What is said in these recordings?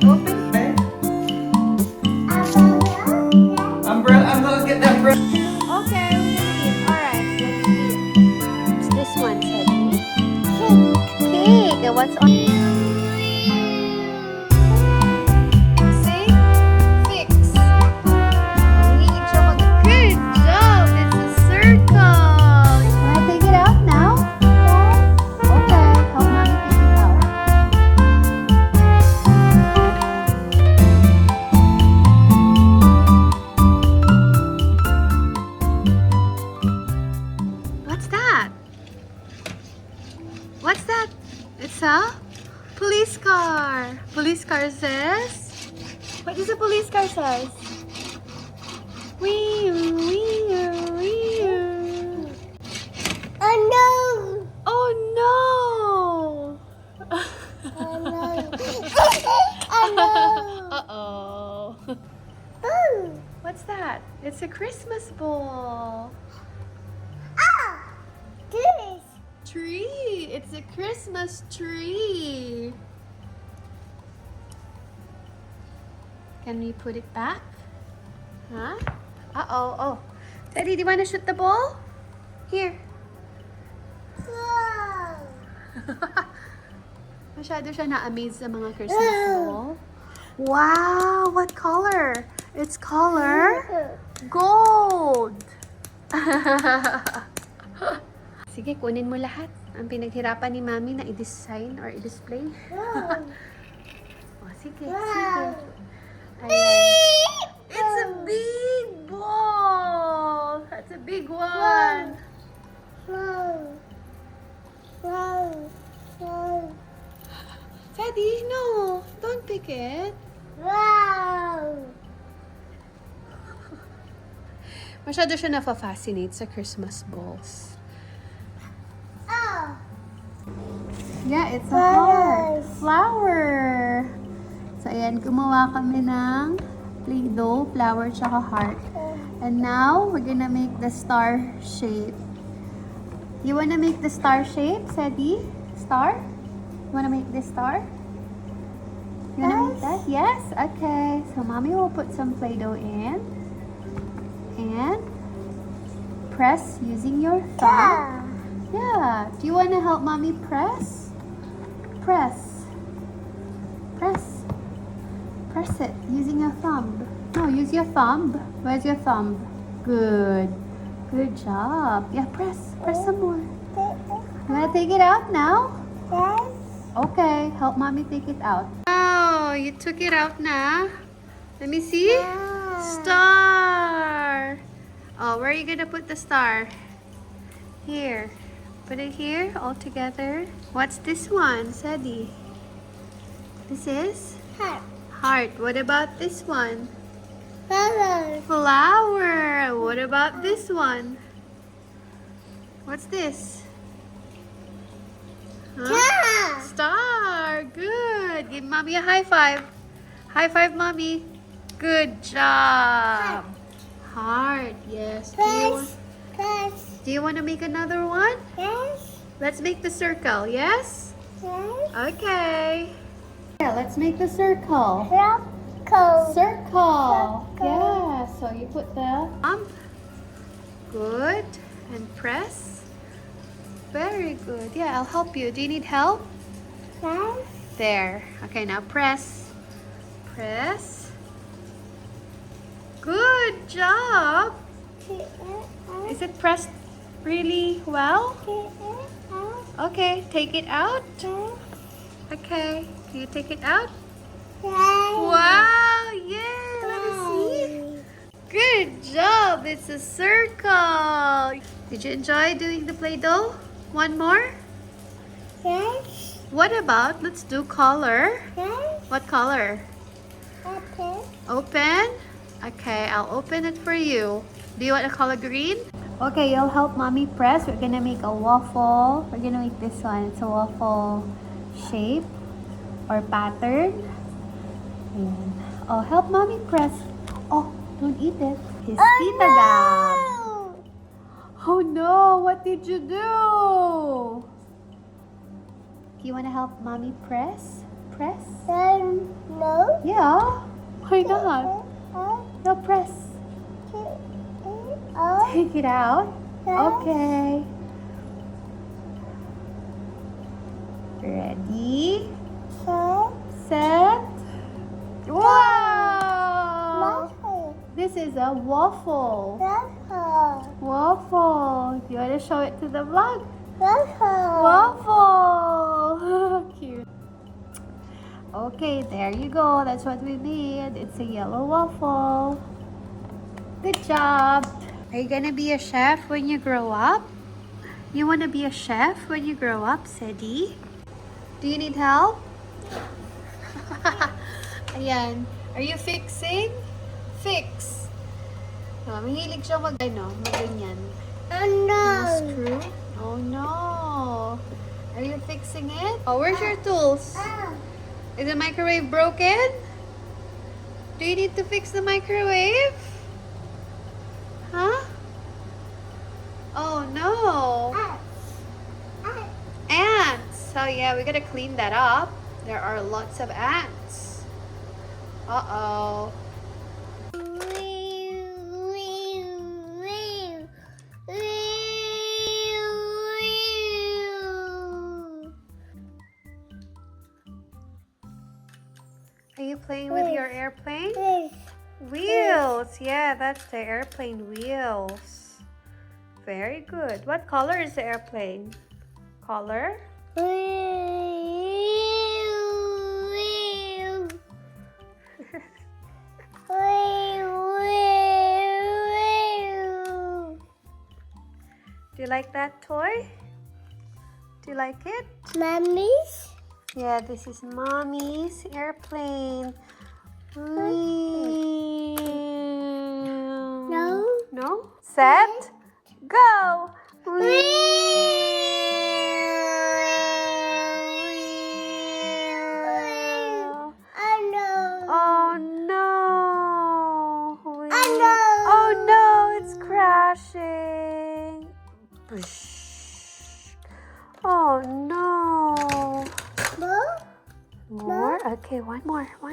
Open. Umbrella. I'm gonna get the umbrella. Okay, we're gonna eat. Alright, let's eat. What's this one, Cedie? Cake. What's on? Say, fix. Good job. It's a circle. Wanna take it out now? Okay, help mommy take it out. What's that? What's that? It's a police car. Police car says. What does a police car says? Wee wee wee. Oh no! Oh no! Oh no! Oh no! Uh-oh. Ooh. What's that? It's a Christmas ball. Ah! This. Tree. It's a Christmas tree. Can we put it back? Huh? Uh-oh. Oh. Teddy, do you want to shoot the ball? Here. Wow. Masyado siya na-amaze sa mga Christmas ball. Wow! What color? It's color gold! Sige, kunin mo lahat. Ang pinaghirapan ni Mami na i-design or i-display. Wow. Oh, sige, sige. Wow. Ayan. It's a big ball! That's a big one! Wow. Wow. Wow. Teddy, no! Don't pick it. Wow. Masyado siya nafa-fascinate sa Christmas balls. Oh. Yeah, it's a heart. Flower. So, ayan, gumawa kami ng Play-Doh, flower, tsaka heart. And now, we're gonna make the star shape. You wanna make the star shape, Cedie? Star? You wanna make this star? You wanna make that? Yes? Okay. So, Mommy will put some Play-Doh in. And press using your thumb. Yeah. Do you want to help Mommy press? Press. Press. Press it using your thumb. No, use your thumb. Where's your thumb? Good. Good job. Yeah, press. Press some more. You want to take it out now? Yes. Okay. Help Mommy take it out. Oh, you took it out now. Let me see. Star. Oh, where are you going to put the star? Here. Put it here all together. What's this one, Cedie? This is? Heart. Heart. What about this one? Flower. Flower. What about this one? What's this? Huh? Yeah. Star. Good. Give Mommy a high five. High five, Mommy. Good job. Heart. Yes. Press. Press. Do you want to make another one? Yes. Let's make the circle. Yes? Yes. Okay. Yeah, let's make the circle. Circle. Circle. Yeah. So you put the Good. And press. Very good. Yeah, I'll help you. Do you need help? Yes. There. Okay, now press. Press. Good job. Is it pressed really well? Okay, take it out. Okay, can you take it out? Wow, yeah, let me see. Good job, it's a circle. Did you enjoy doing the Play-Doh? One more? Yes. What about, let's do color. Yes. What color? Okay. Open? Okay, I'll open it for you. Do you want the color green? Okay, you'll help Mommy press. We're gonna make a waffle. We're gonna make this one. It's a waffle shape or pattern. Ayan. Oh, help Mommy press. Oh, don't eat it. His Tita Gab. Oh no, what did you do? Do you want to help Mommy press? press? No. Yeah. Why not? No, press. Take it out. Okay. Ready? Set. Wow! This is a waffle. Waffle. You want to show it to the vlog? Waffle. Cute. Okay, there you go. That's what we made. It's a yellow waffle. Good job. Are you gonna be a chef when you grow up? You wanna be a chef when you grow up, Cedie? Do you need help? Ayan. Are you fixing? Fix. Oh, mahilig siya mag-ganyan. Screw? Oh no. Are you fixing it? Oh, where's your tools? Is the microwave broken? Do you need to fix the microwave? Huh? Oh no. Ants. Oh yeah, we gotta clean that up. There are lots of ants. Uh-oh. Are you playing with your airplane? Wheels. Yeah, that's the airplane wheels. Very good. What color is the airplane? Color? Do you like that toy? Do you like it? Mommy's? Yeah, this is Mommy's airplane. No. No? Set? Go! Oh no! Oh no, it's crashing. Oh no. More? Okay, one more. Oh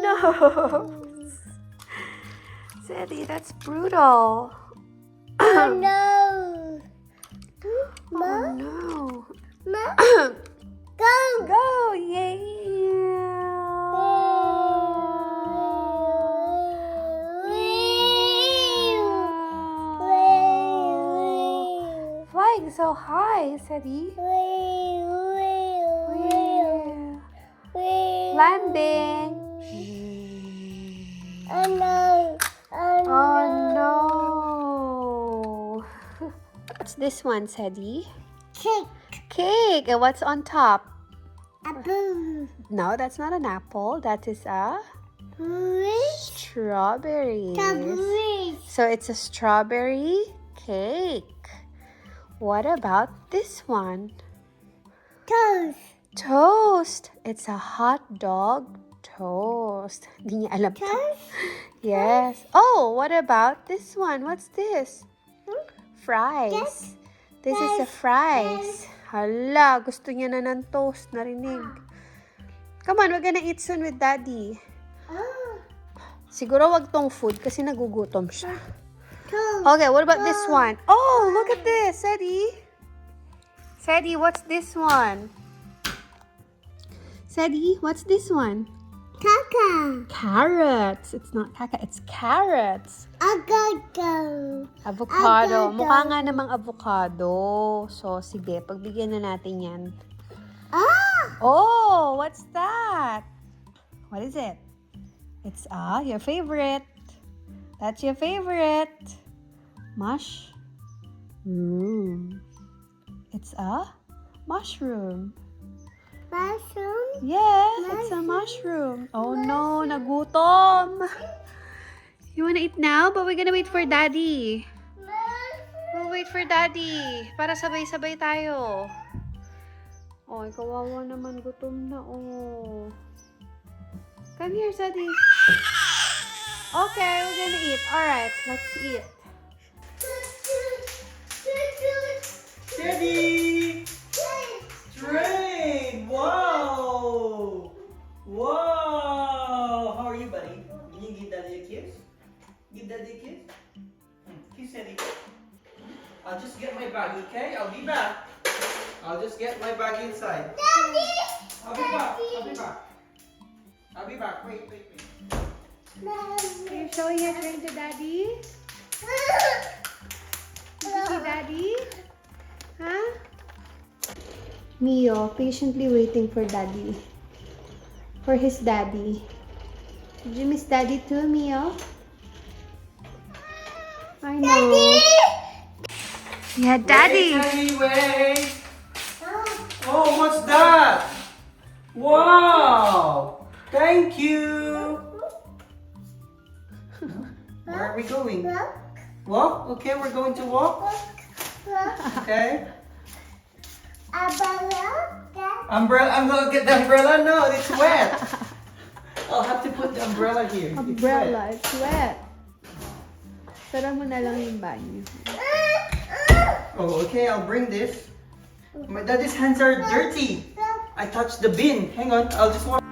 no! Cedie, that's brutal. Oh no! Go! Yay! Flying so high, Cedie. Landing. Oh no! What's this one, Cedie? Cake. And what's on top? Apple. No, that's not an apple. That is a strawberry. So it's a strawberry cake. What about this one? Toast. It's a hot dog toast. Hindi niya alam. Yes. Oh, what about this one? What's this? Fries. This is a fries. Hala, gusto niya na ng toast. Narinig. Come on, we're gonna eat soon with Daddy. Siguro wag tong food kasi nagugutom siya. Okay, what about this one? Oh, look at this, Cedie. Cedie, what's this one? Cedie, what's this one? Carrots. It's not caca, it's carrots. Avocado. Mukha nga namang avocado. So, sige, pagbigyan na natin yan. Oh, what's that? What is it? It's your favorite. That's your favorite. Mushroom. It's a mushroom. Yes, it's a mushroom. Oh no, nagutom. You wanna eat now? But we're gonna wait for Daddy. We'll wait for Daddy para sabay-sabay tayo. Oh, kawawa naman. Gutom na, oh. Come here, Cedie. Okay, we're gonna eat. Alright, let's eat. Cedie! Train! Wow! Wow! How are you, buddy? Can you give Daddy a kiss? Give Daddy a kiss? Kiss Cedie. I'll just get my bag, okay? I'll be back. I'll just get my bag inside. Daddy! I'll be back. I'll be back. I'll be back. Wait. Are you showing your train to Daddy? Did you see Daddy? Huh? Mio, patiently waiting for Daddy. For his daddy. Did you miss Daddy too, Mio? I know. Yeah, Daddy. Wait, Daddy, wait. Oh, what's that? Wow! Thank you. Where are we going? Walk? Okay, we're going to walk. Okay. Umbrella. I'm gonna get the umbrella. No, it's wet. I'll have to put the umbrella here. Umbrella, it's wet. Sara mo na lang yung banyo. Oh, okay. I'll bring this. My daddy's hands are dirty. I touched the bin. Hang on. I'll just wash.